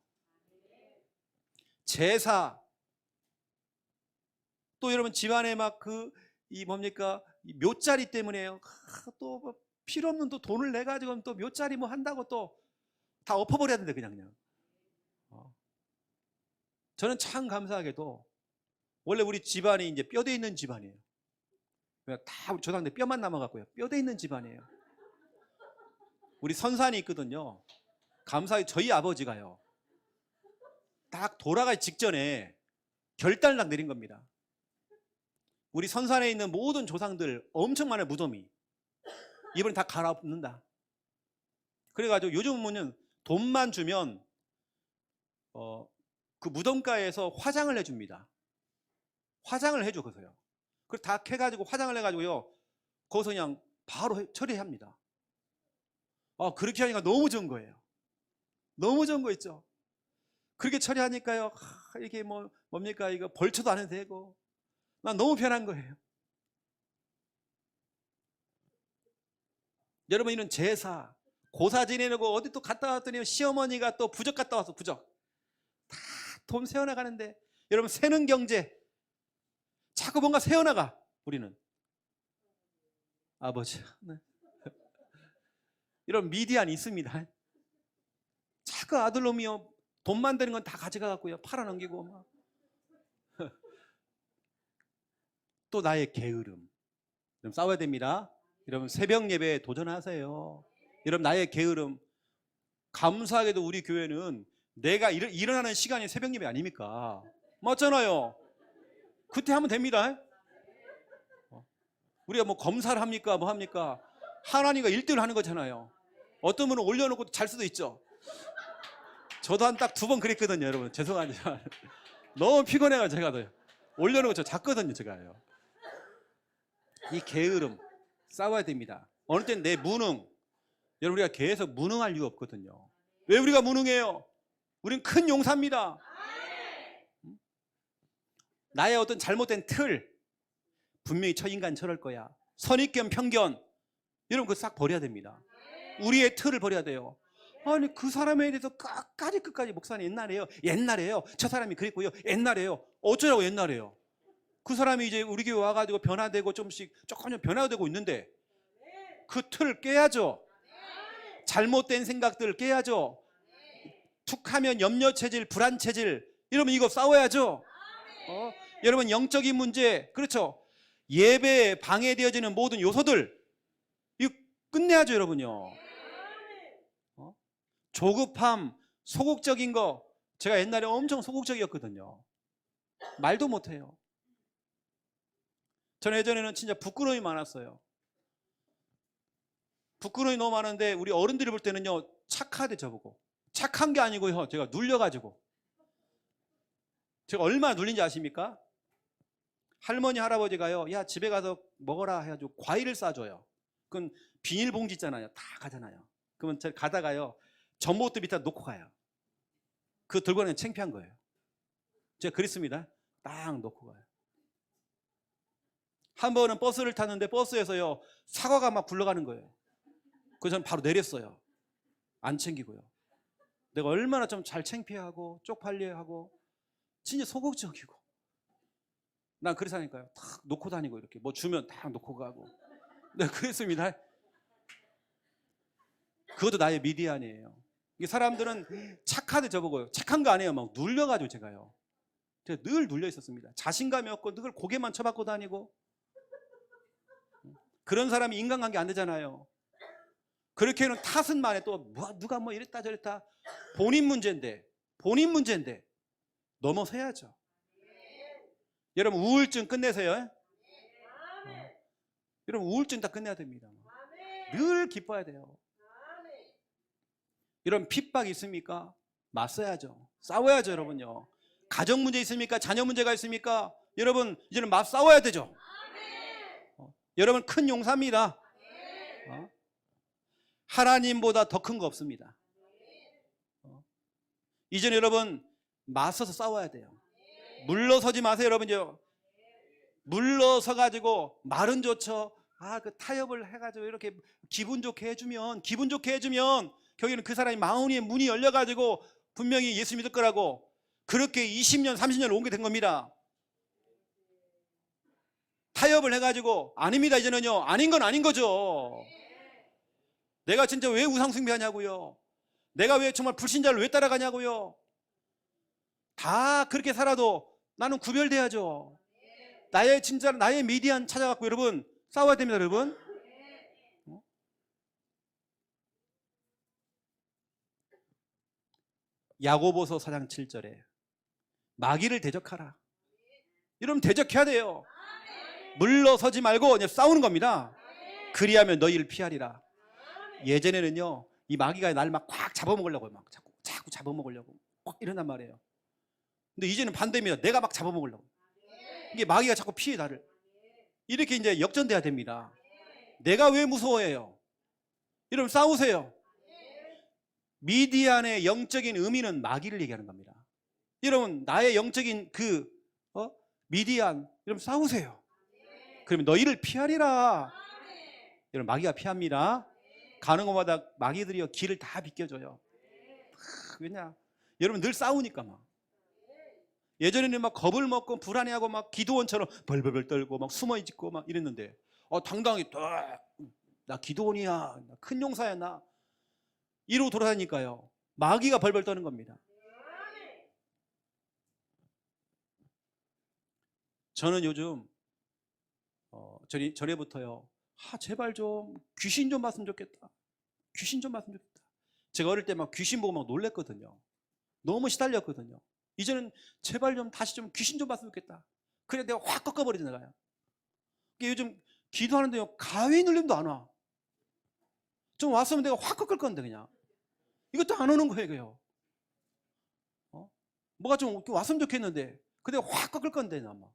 제사, 또 여러분 집안에 막 이 뭡니까, 이 묘자리 때문에 또 뭐 필요 없는 또 돈을 내 가지고 또 묘자리 뭐 한다고 또 다 엎어버려야 되는데 그냥. 저는 참 감사하게도 원래 우리 집안이 이제 뼈대 있는 집안이에요. 다 우리 조상들 뼈만 남아갖고요. 뼈대 있는 집안이에요. 우리 선산이 있거든요. 감사하게 저희 아버지가요, 딱 돌아가기 직전에 결단을 딱 내린 겁니다. 우리 선산에 있는 모든 조상들 엄청 많은 무덤이 이번에 다 갈아엎는다. 그래가지고 요즘은 돈만 주면 그 무덤가에서 화장을 해줍니다. 화장을 해줘. 그래서요. 그걸 다 캐가지고 화장을 해가지고요, 거기서 그냥 바로 처리합니다. 그렇게 하니까 너무 좋은 거예요. 너무 좋은 거 있죠. 그렇게 처리하니까요, 이게 뭡니까, 이거 벌초도 안 해도 되고, 난 너무 편한 거예요. 여러분 이런 제사, 고사 지내고 어디 또 갔다 왔더니 시어머니가 또 부적 갔다 와서 부적 다 돈 세어나가는데, 여러분 세는 경제 자꾸 뭔가 세어나가. 우리는 아버지. 네. 이런 미디안이 있습니다. 자꾸 아들놈이요 돈만 되는 건 다 가져가갖고요 팔아넘기고 막. 또 나의 게으름. 여러분 싸워야 됩니다. 여러분 새벽 예배에 도전하세요. 여러분 나의 게으름. 감사하게도 우리 교회는 내가 일어나는 시간이 새벽 예배 아닙니까? 맞잖아요. 그때 하면 됩니다. 우리가 뭐 검사를 합니까? 뭐 합니까? 하나님과 1대1 하는 거잖아요. 어떤 분은 올려놓고 잘 수도 있죠. 저도 한 딱 2번 그랬거든요. 여러분 죄송하지만 너무 피곤해가지고 제가 더 올려놓고 저 잤거든요. 제가요. 이 게으름 싸워야 됩니다. 어느 때는 내 무능. 여러분 우리가 계속 무능할 이유 없거든요. 왜 우리가 무능해요? 우린 큰 용사입니다. 나의 어떤 잘못된 틀, 분명히 처인간 저럴 거야. 선입견, 편견, 여러분 그거 싹 버려야 됩니다. 우리의 틀을 버려야 돼요. 아니 그 사람에 대해서 끝까지 목사님 옛날에요 저 사람이 그랬고요 옛날에요. 어쩌라고 옛날에요. 그 사람이 이제 우리 교회 와가지고 변화되고 조금씩 조금 변화되고 있는데 그 틀을 깨야죠. 잘못된 생각들을 깨야죠. 툭하면 염려체질, 불안체질, 여러분 이거 싸워야죠. 여러분 영적인 문제, 그렇죠. 예배에 방해되어지는 모든 요소들 이거 끝내야죠. 여러분요. 조급함, 소극적인 거. 제가 옛날에 엄청 소극적이었거든요. 말도 못해요. 저는 예전에는 진짜 부끄러움이 많았어요. 부끄러움이 너무 많은데 우리 어른들이 볼 때는요 착하대 저보고. 착한 게 아니고요 제가 눌려가지고. 제가 얼마나 눌린지 아십니까? 할머니 할아버지가요 야 집에 가서 먹어라 해가지고 과일을 싸줘요. 그건 비닐봉지 있잖아요. 다 가잖아요. 그러면 제가 가다가요 전봇대 밑에 놓고 가요. 그거 들고 가면 창피한 거예요. 제가 그랬습니다. 딱 놓고 가요. 한 번은 버스를 탔는데 버스에서요 사과가 막 굴러가는 거예요. 그래서 저는 바로 내렸어요. 안 챙기고요. 내가 얼마나 좀 잘 창피하고 쪽팔려하고 진짜 소극적이고. 난 그래서 하니까요 탁 놓고 다니고 이렇게 뭐 주면 딱 놓고 가고. 네 그랬습니다. 그것도 나의 미디안이에요. 이게 사람들은 착하대 저보고요. 착한 거 아니에요. 막 눌려가지고 제가 늘 눌려 있었습니다. 자신감이 없고 늘 고개만 쳐박고 다니고. 그런 사람이 인간관계 안 되잖아요. 그렇게 하는 탓은 만에 또 누가 뭐 이랬다 저랬다. 본인 문제인데 넘어서야죠. 여러분 우울증 끝내세요. 여러분 우울증 다 끝내야 됩니다. 늘 기뻐야 돼요. 이런 핍박이 있습니까? 맞서야죠. 싸워야죠. 여러분요. 가정 문제 있습니까? 자녀 문제가 있습니까? 여러분 이제는 맞 싸워야 되죠. 여러분 큰 용사입니다. 하나님보다 더 큰 거 없습니다. 이제는 여러분 맞서서 싸워야 돼요. 물러서지 마세요. 여러분요. 물러서 가지고 말은 좋죠. 그 타협을 해가지고 이렇게 기분 좋게 해주면 결국에는 그 사람이 마음의 문이 열려가지고 분명히 예수 믿을 거라고 그렇게 20년 30년 옮게 된 겁니다. 타협을 해가지고 아닙니다. 이제는요 아닌 건 아닌 거죠. 내가 진짜 왜 우상숭배하냐고요. 내가 왜 정말 불신자를 왜 따라가냐고요. 다 그렇게 살아도 나는 구별돼야죠. 나의 미디안 찾아갖고 여러분 싸워야 됩니다. 여러분 야고보서 4장 7절에 마귀를 대적하라. 여러분 대적해야 돼요. 물러서지 말고 싸우는 겁니다. 그리하면 너희를 피하리라. 예전에는요 이 마귀가 날 막 꽉 잡아먹으려고 막 자꾸 잡아먹으려고 꽉 이런단 말이에요. 근데 이제는 반대입니다. 내가 막 잡아먹으려고. 이게 마귀가 자꾸 피해 나를. 이렇게 이제 역전돼야 됩니다. 내가 왜 무서워해요? 여러분 싸우세요. 미디안의 영적인 의미는 마귀를 얘기하는 겁니다. 여러분 나의 영적인 미디안 여러분 싸우세요. 그러면 너희를 피하리라. 여러분 마귀가 피합니다. 가는 곳마다 마귀들이요 길을 다 비켜줘요. 왜냐? 여러분 늘 싸우니까 막. 예전에는 막 겁을 먹고 불안해하고 막 기도원처럼 벌벌벌 떨고 막 숨어 있고 막 이랬는데 당당히 나 기도원이야, 나 큰 용사야, 나 이러고 돌아다니까요 마귀가 벌벌 떠는 겁니다. 저는 요즘 전에부터요, 제발 좀 귀신 좀 봤으면 좋겠다. 귀신 좀 봤으면 좋겠다. 제가 어릴 때 막 귀신 보고 막 놀랬거든요. 너무 시달렸거든요. 이제는 제발 좀 다시 좀 귀신 좀 봤으면 좋겠다. 그래 내가 확 꺾어버리잖아요. 요즘 기도하는데요 가위 눌림도 안 와. 좀 왔으면 내가 확 꺾을 건데 그냥 이것도 안 오는 거예요. 이거요. 뭐가 좀 왔으면 좋겠는데 근데 확 꺾을 건데 아마.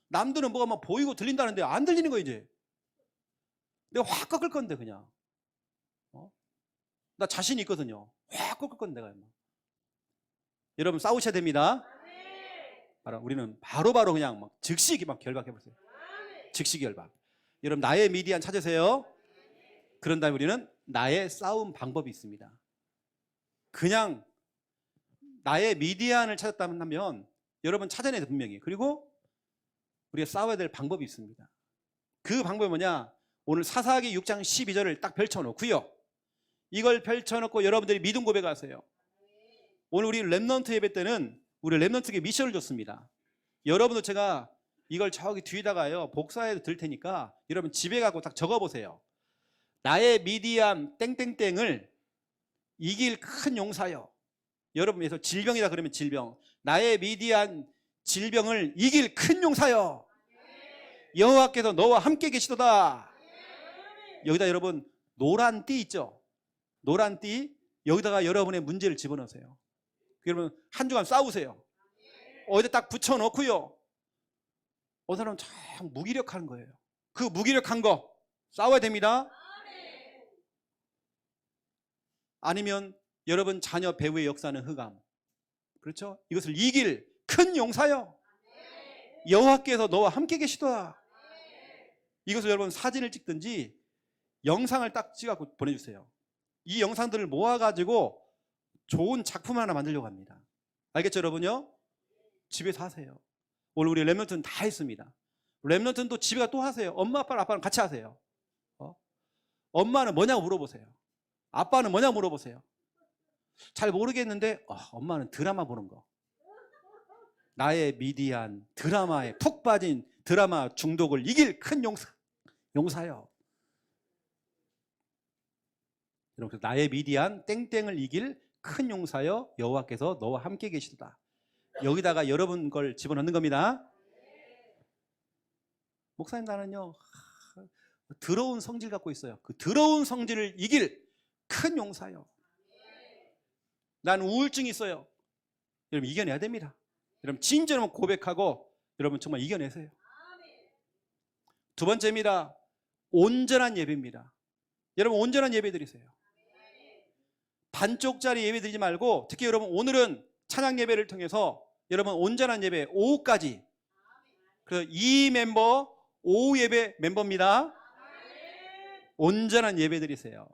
남들은 뭐가 막 보이고 들린다는데 안 들리는 거 이제. 내가 확 꺾을 건데 그냥. 나 자신 있거든요. 확 꺾을 건데 내가. 여러분 싸우셔야 됩니다. 우리는 바로바로 그냥 막 즉시 막 결박해 보세요. 즉시 결박. 여러분 나의 미디안 찾으세요. 그런 다음에 우리는 나의 싸움 방법이 있습니다. 그냥 나의 미디안을 찾았다면 여러분 찾아내야 돼 분명히. 그리고 우리가 싸워야 될 방법이 있습니다. 그 방법이 뭐냐? 오늘 사사기 6장 12절을 딱 펼쳐놓고요. 이걸 펼쳐놓고 여러분들이 믿음 고백하세요. 오늘 우리 렘넌트 예배 때는 우리 렘넌트에게 미션을 줬습니다. 여러분도 제가 이걸 저기 뒤에다가요 복사해 드릴 테니까 여러분 집에 가고 딱 적어보세요. 나의 미디안 땡땡땡을 이길 큰 용사여. 여러분 에서 질병이다 그러면 질병. 나의 미디안 질병을 이길 큰 용사여. 여호와께서 너와 함께 계시도다. 여기다 여러분 노란 띠 있죠? 노란 띠 여기다가 여러분의 문제를 집어넣으세요. 여러분 한 주간 싸우세요. 어디다 딱 붙여놓고요. 어느 사람은 참 무기력한 거예요. 그 무기력한 거 싸워야 됩니다. 아니면 여러분 자녀 배우의 역사는 흑암. 그렇죠? 이것을 이길 큰 용사여. 여호와께서 너와 함께 계시도다. 이것을 여러분 사진을 찍든지 영상을 딱 찍어서 보내주세요. 이 영상들을 모아가지고 좋은 작품 하나 만들려고 합니다. 알겠죠 여러분요? 집에서 하세요. 오늘 우리 렘넌트는 다 했습니다. 렘넌트는 또 집에 또 하세요. 엄마 아빠랑 같이 하세요. 엄마는 뭐냐고 물어보세요. 아빠는 뭐냐고 물어보세요. 잘 모르겠는데 엄마는 드라마 보는 거. 나의 미디안 드라마에 푹 빠진 드라마 중독을 이길 큰 용사요. 여러분 나의 미디안 땡땡을 이길 큰 용사여 여호와께서 너와 함께 계시도다. 여기다가 여러분 걸 집어넣는 겁니다. 목사님 나는요 더러운 성질 갖고 있어요. 그 더러운 성질을 이길 큰 용사요. 난 우울증이 있어요. 여러분 이겨내야 됩니다. 여러분 진정으로 고백하고 여러분 정말 이겨내세요. 두 번째입니다. 온전한 예배입니다. 여러분 온전한 예배 드리세요. 반쪽짜리 예배 드리지 말고 특히 여러분 오늘은 찬양 예배를 통해서 여러분 온전한 예배 오후까지 그 이 멤버 오후 예배 멤버입니다. 온전한 예배 드리세요.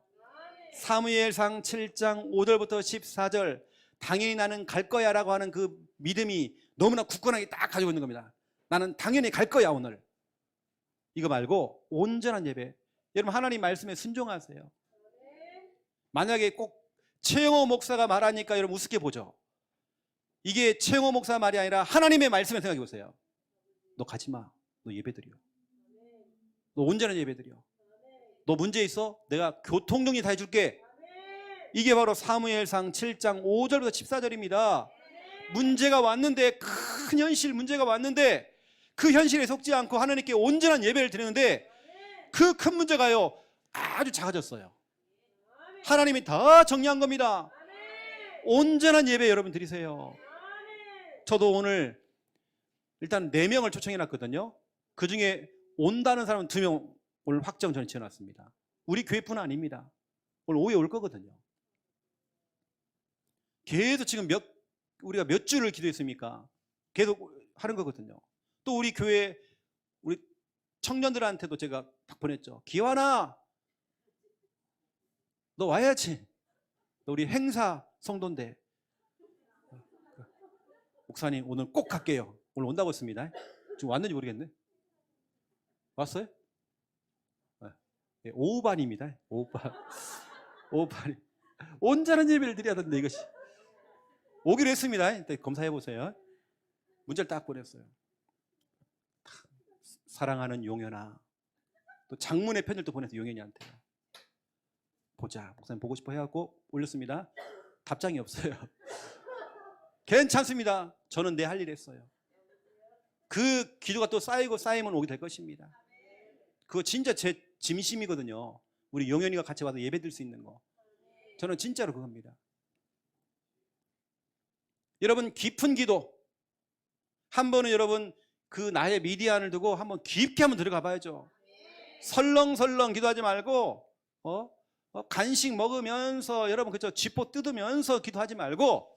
사무엘상 7장 5절부터 14절 당연히 나는 갈 거야 라고 하는 그 믿음이 너무나 굳건하게 딱 가지고 있는 겁니다. 나는 당연히 갈 거야 오늘. 이거 말고 온전한 예배. 여러분 하나님 말씀에 순종하세요. 만약에 꼭 최영호 목사가 말하니까 여러분 우습게 보죠. 이게 최영호 목사 말이 아니라 하나님의 말씀을 생각해 보세요. 너 가지 마. 너 예배 드려. 너 온전한 예배 드려. 너 문제 있어? 내가 교통정리 다 해줄게. 이게 바로 사무엘상 7장 5절부터 14절입니다. 문제가 왔는데 큰 현실 문제가 왔는데 그 현실에 속지 않고 하나님께 온전한 예배를 드리는데 그 큰 문제가요 아주 작아졌어요. 하나님이 다 정리한 겁니다. 온전한 예배 여러분 드리세요. 저도 오늘 일단 4명을 초청해 놨거든요. 그 중에 온다는 사람은 2명 오늘 확정 전에 지어놨습니다. 우리 교회뿐 아닙니다. 오늘 오후에 올 거거든요. 계속 지금 우리가 몇 주를 기도했습니까? 계속 하는 거거든요. 또 우리 교회 우리 청년들한테도 제가 딱 보냈죠. 기환아 너 와야지. 너 우리 행사 성도인데 목사님 오늘 꼭 갈게요. 오늘 온다고 했습니다. 지금 왔는지 모르겠네. 왔어요? 네, 오후반입니다. 오후반. 오후반. 온전한 예배를 드려야 되는데 이것이. 오기로 했습니다. 검사해 보세요. 문제를 딱 보냈어요. 사랑하는 용현아. 또 장문의 편지도 보내서 용현이한테. 보자. 목사님 보고 싶어 해갖고 올렸습니다. 답장이 없어요. 괜찮습니다. 저는 내 할 일 했어요. 그 기도가 또 쌓이고 쌓이면 오게 될 것입니다. 그거 진짜 제 진심이거든요. 우리 용현이가 같이 와서 예배 드릴 수 있는 거. 저는 진짜로 그겁니다. 여러분 깊은 기도. 한 번은 여러분 그 나의 미디안을 두고 한번 깊게 한번 들어가 봐야죠. 설렁설렁 기도하지 말고 간식 먹으면서 여러분 그죠? 쥐포 뜯으면서 기도하지 말고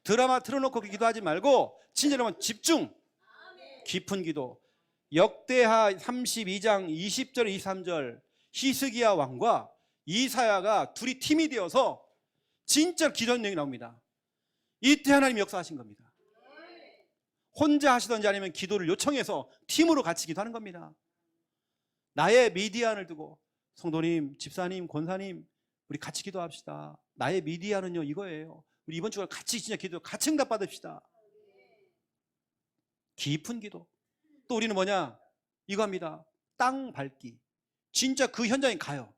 드라마 틀어놓고 기도하지 말고 진짜 여러분 집중. 깊은 기도. 역대하 32장 20절 23절 히스기야 왕과 이사야가 둘이 팀이 되어서 진짜 기도하는 내용이 나옵니다. 이때 하나님이 역사하신 겁니다. 혼자 하시던지 아니면 기도를 요청해서 팀으로 같이 기도하는 겁니다. 나의 미디안을 두고 성도님, 집사님, 권사님 우리 같이 기도합시다. 나의 미디안은요 이거예요. 우리 이번 주간 같이 진짜 기도 같이 응답 받읍시다. 깊은 기도. 또 우리는 뭐냐? 이거 합니다. 땅 밟기. 진짜 그 현장에 가요.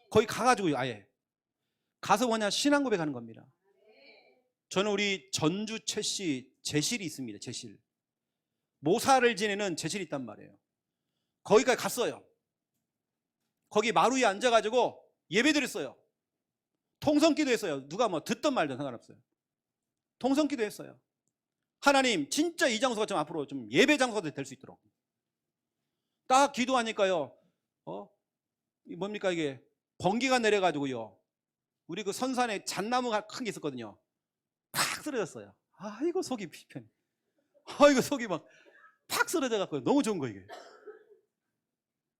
거기 가가지고 아예 가서 뭐냐? 신앙 고백하는 겁니다. 저는 우리 전주 최씨 제실이 있습니다. 제실. 모사를 지내는 제실이 있단 말이에요. 거기까지 갔어요. 거기 마루 위에 앉아가지고 예배 드렸어요. 통성기도 했어요. 누가 뭐 듣던 말든 상관없어요. 통성기도 했어요. 하나님 진짜 이 장소가 좀 앞으로 좀 예배 장소가 될 수 있도록. 딱 기도하니까요. 뭡니까 이게 번개가 내려가지고요. 우리 그 선산에 잣나무가 큰 게 있었거든요. 팍 쓰러졌어요. 아이고 속이 피편해. 아이고 속이 막 팍 쓰러져 갖고 너무 좋은 거 이게.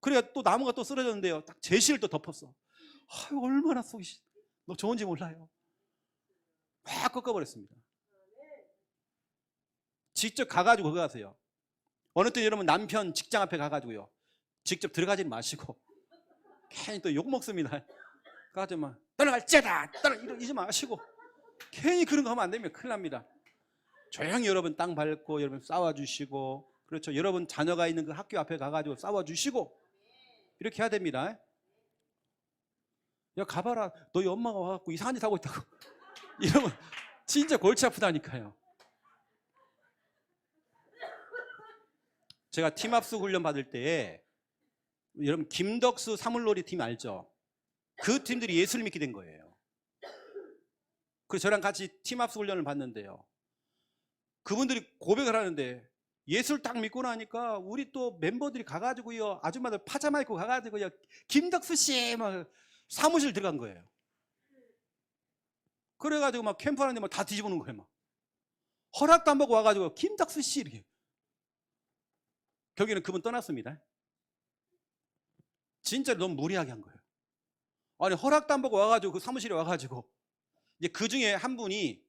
그래야 또 나무가 또 쓰러졌는데요. 딱 제시를 또 덮었어. 아이고 얼마나 속이 너 좋은지 몰라요. 팍 꺾어버렸습니다. 직접 가가지고 그거 하세요. 어느 때 여러분 남편 직장 앞에 가가지고요. 직접 들어가지는 마시고 괜히 또 욕 먹습니다. 가가지고 막 떠나갈지어다 이러지 마시고 괜히 그런 거 하면 안 됩니다. 큰일 납니다. 조용히 여러분 땅 밟고 여러분 싸워주시고 그렇죠. 여러분 자녀가 있는 그 학교 앞에 가가지고 싸워주시고 이렇게 해야 됩니다. 야 가봐라 너희 엄마가 와갖고 이상한 짓 하고 있다고 이러면 진짜 골치 아프다니까요. 제가 팀합수 훈련 받을 때 여러분 김덕수 사물놀이 팀 알죠? 그 팀들이 예수를 믿게 된 거예요. 그래서 저랑 같이 팀합수 훈련을 받는데요. 그분들이 고백을 하는데 예수를 딱 믿고 나니까 우리 또 멤버들이 가가지고요. 아줌마들 파자마 입고 가가지고요. 김덕수 씨 막 사무실 들어간 거예요. 그래가지고 막 캠프 하는데 막 다 뒤집어 놓은 거예요. 막 허락도 안 받고 와가지고 김덕수 씨 이렇게. 결국에는 그분 떠났습니다. 진짜 너무 무리하게 한 거예요. 아니 허락도 안 받고 와가지고 그 사무실에 와가지고 이제 그 중에 한 분이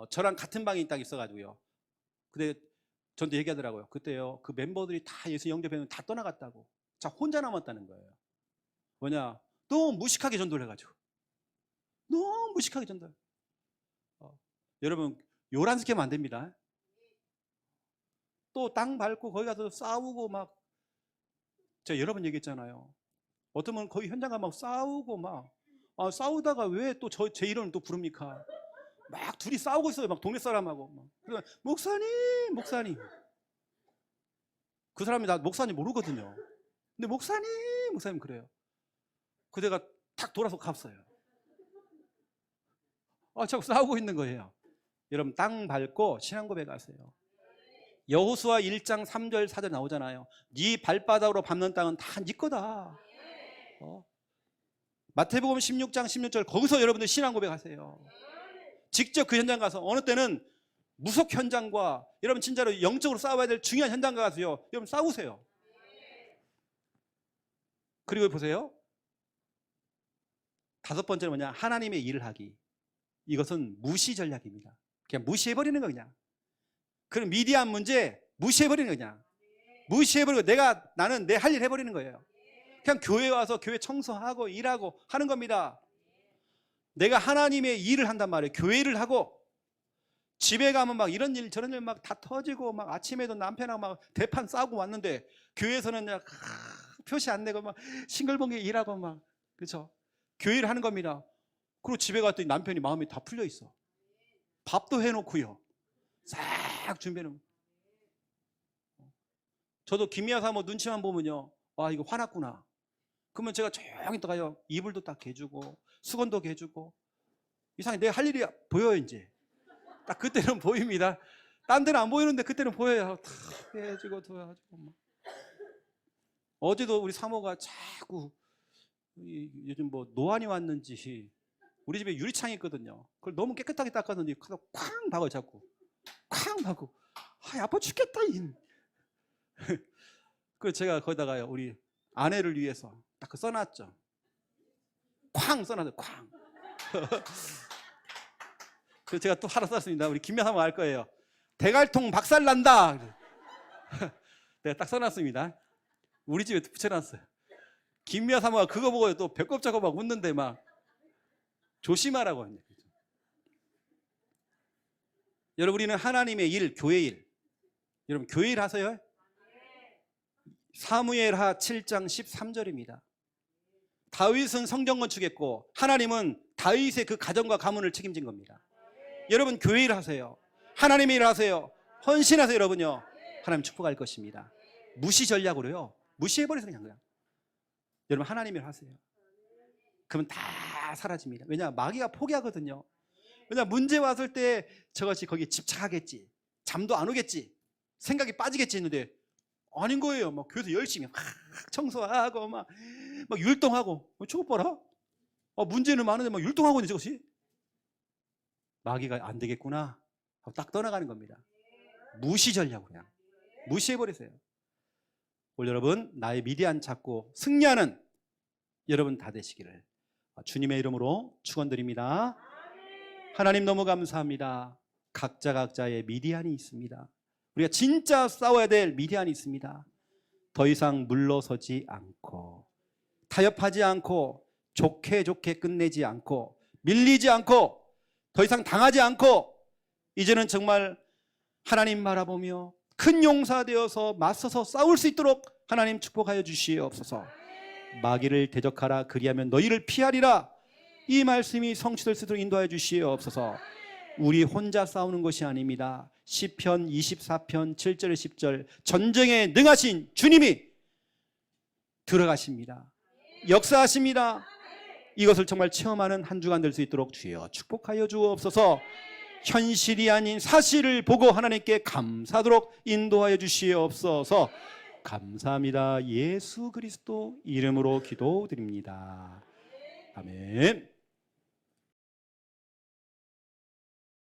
저랑 같은 방에 딱 있어가지고요. 근데 저한테 얘기하더라고요. 그때요 그 멤버들이 다 예수 영접했는데 다 떠나갔다고. 자 혼자 남았다는 거예요. 뭐냐? 너무 무식하게 전도를 해가지고 너무 무식하게 전도를. 여러분 요란스케 하면 안 됩니다. 또 땅 밟고 거기 가서 싸우고 막 제가 여러 번 얘기했잖아요. 어떤 분은 거기 현장 가면 막 싸우고 막 싸우다가 왜 또 제 이름을 또 부릅니까? 막 둘이 싸우고 있어요. 막 동네 사람하고 막. 그래서 목사님 그 사람이 나 목사님 모르거든요. 근데 목사님 그래요. 그대가 탁 돌아서 갔어요. 자꾸 싸우고 있는 거예요. 여러분 땅 밟고 신앙 고백하세요. 여호수아 1장 3절 4절 나오잖아요. 네 발바닥으로 밟는 땅은 다 네 거다. 마태복음 16장 16절 거기서 여러분들 신앙 고백하세요. 직접 그 현장 가서 어느 때는 무속 현장과 여러분 진짜로 영적으로 싸워야 될 중요한 현장 가서요. 여러분 싸우세요. 그리고 보세요. 다섯 번째는 뭐냐? 하나님의 일을 하기. 이것은 무시 전략입니다. 그냥 무시해버리는 거 그냥. 그런 미디안 문제 무시해버리는 거냐. 무시해버리고 나는 내 할 일 해버리는 거예요. 그냥 교회 와서 교회 청소하고 일하고 하는 겁니다. 내가 하나님의 일을 한단 말이에요. 교회를 하고 집에 가면 막 이런 일 저런 일 막 다 터지고 막 아침에도 남편하고 막 대판 싸우고 왔는데 교회에서는 그냥 표시 안 내고 막 싱글벙글 일하고 막 그렇죠. 교회를 하는 겁니다. 그리고 집에 갔더니 남편이 마음이 다 풀려 있어. 밥도 해놓고요. 싹 준비해놓은. 저도 김미아 사모 눈치만 보면요. 와 이거 화났구나. 그러면 제가 조용히 또 가요. 이불도 딱 개주고 수건도 개주고 이상하게 내가 할 일이 보여요. 이제 딱 그때는 보입니다. 딴 데는 안 보이는데 그때는 보여요. 다 해주고 도와주고 막. 어제도 우리 사모가 자꾸 요즘 뭐 노안이 왔는지 우리 집에 유리창이 있거든요. 그걸 너무 깨끗하게 닦았는데 쾅 박아요. 자꾸 쾅 박고 아파 죽겠다. 그래서 제가 거기다가요 우리 아내를 위해서 딱 써놨죠. 쾅 써놨어요. 쾅. 그래서 제가 또 하나 썼습니다. 우리 김미아 사모가 알 거예요. 대갈통 박살난다. 내가 딱 써놨습니다. 우리 집에 붙여놨어요. 김미아 사모가 그거 보고 또 배꼽 잡고 막 웃는데 막 조심하라고 하냐. 여러분 우리는 하나님의 일, 교회 일. 여러분 교회 일 하세요? 사무엘하 7장 13절입니다. 다윗은 성전 건축했고 하나님은 다윗의 그 가정과 가문을 책임진 겁니다. 여러분 교회 일 하세요. 하나님의 일 하세요. 헌신하세요. 여러분요. 하나님 축복할 것입니다. 무시 전략으로요. 무시해버리세요. 그냥. 여러분 하나님의 일 하세요. 그러면 다 사라집니다. 왜냐 마귀가 포기하거든요. 왜냐 문제 왔을 때 저것이 거기에 집착하겠지. 잠도 안 오겠지. 생각이 빠지겠지 했는데 아닌 거예요. 막 교회에서 열심히 막 청소하고 막 율동하고 저거 봐라. 문제는 많은데 막 율동하고 있는 저것이. 마귀가 안 되겠구나 하고 딱 떠나가는 겁니다. 무시 전략으로 그냥 무시해버리세요. 오늘 여러분 나의 미디안 찾고 승리하는 여러분 다 되시기를 주님의 이름으로 축원드립니다. 하나님 너무 감사합니다. 각자의 미디안이 있습니다. 우리가 진짜 싸워야 될 미디안이 있습니다. 더 이상 물러서지 않고 타협하지 않고 좋게 끝내지 않고 밀리지 않고 더 이상 당하지 않고 이제는 정말 하나님 바라보며 큰 용사 되어서 맞서서 싸울 수 있도록 하나님 축복하여 주시옵소서. 마귀를 대적하라 그리하면 너희를 피하리라. 이 말씀이 성취될 수 있도록 인도하여 주시옵소서. 우리 혼자 싸우는 것이 아닙니다. 시편 24편 7절 10절 전쟁에 능하신 주님이 들어가십니다. 역사하십니다. 이것을 정말 체험하는 한 주간 될 수 있도록 주여 축복하여 주옵소서. 현실이 아닌 사실을 보고 하나님께 감사하도록 인도하여 주시옵소서. 감사합니다. 예수 그리스도 이름으로 기도드립니다. 아멘.